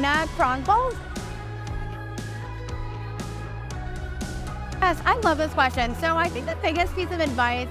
Zeina, Kronfol. Yes, I love this question. So I think the biggest piece of advice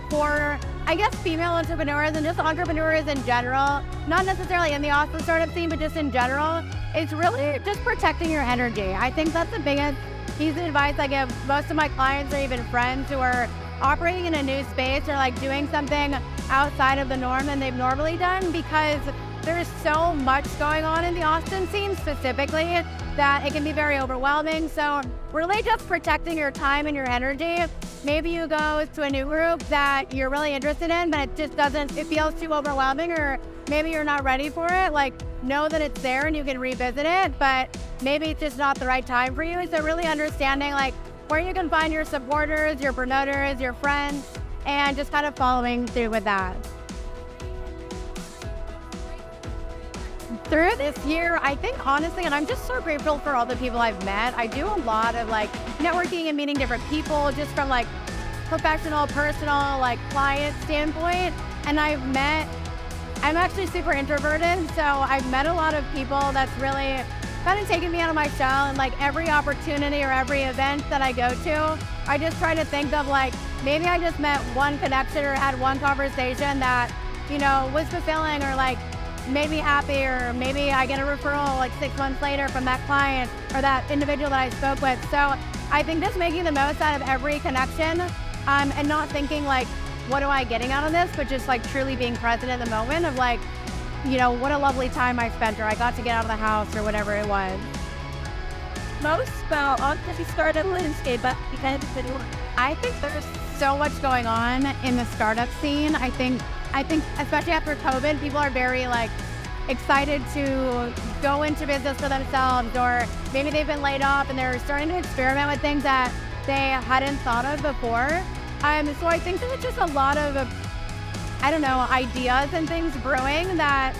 for, I guess, female entrepreneurs and just entrepreneurs in general, not necessarily in the Austin startup scene, but just in general, is really just protecting your energy. I think that's the biggest piece of advice I give most of my clients or even friends who are operating in a new space or like doing something outside of the norm than they've normally done, because there's so much going on in the Austin scene specifically that it can be very overwhelming. So really just protecting your time and your energy. Maybe you go to a new group that you're really interested in, but it feels too overwhelming, or maybe you're not ready for it. Like, know that it's there and you can revisit it, but maybe it's just not the right time for you. So really understanding like where you can find your supporters, your promoters, your friends, and just kind of following through with that. Through this year, I think honestly, and I'm just so grateful for all the people I've met. I do a lot of like networking and meeting different people just from like professional, personal, like client standpoint. And I'm actually super introverted, so I've met a lot of people that's really kind of taken me out of my shell, and like every opportunity or every event that I go to, I just try to think of like, maybe I just met one connection or had one conversation that, you know, was fulfilling or like made me happy, or maybe I get a referral like 6 months later from that client or that individual that I spoke with. So I think just making the most out of every connection and not thinking like, what am I getting out of this, but just like truly being present in the moment of like, you know, what a lovely time I spent, or I got to get out of the house, or whatever it was. Most about Artemis startup landscape, but I think there's so much going on in the startup scene. I think especially after COVID, people are very like excited to go into business for themselves, or maybe they've been laid off and they're starting to experiment with things that they hadn't thought of before. So I think there's just a lot of, ideas and things brewing that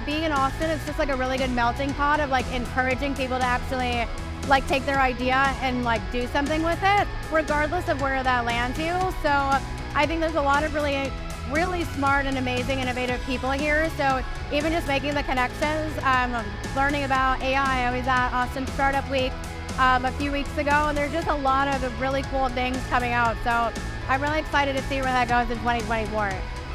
being in Austin is just like a really good melting pot of like encouraging people to actually like take their idea and like do something with it, regardless of where that lands you. So I think there's a lot of really smart and amazing, innovative people here. So even just making the connections, learning about AI. I was at Austin Startup Week a few weeks ago, and there's just a lot of really cool things coming out. So I'm really excited to see where that goes in 2024.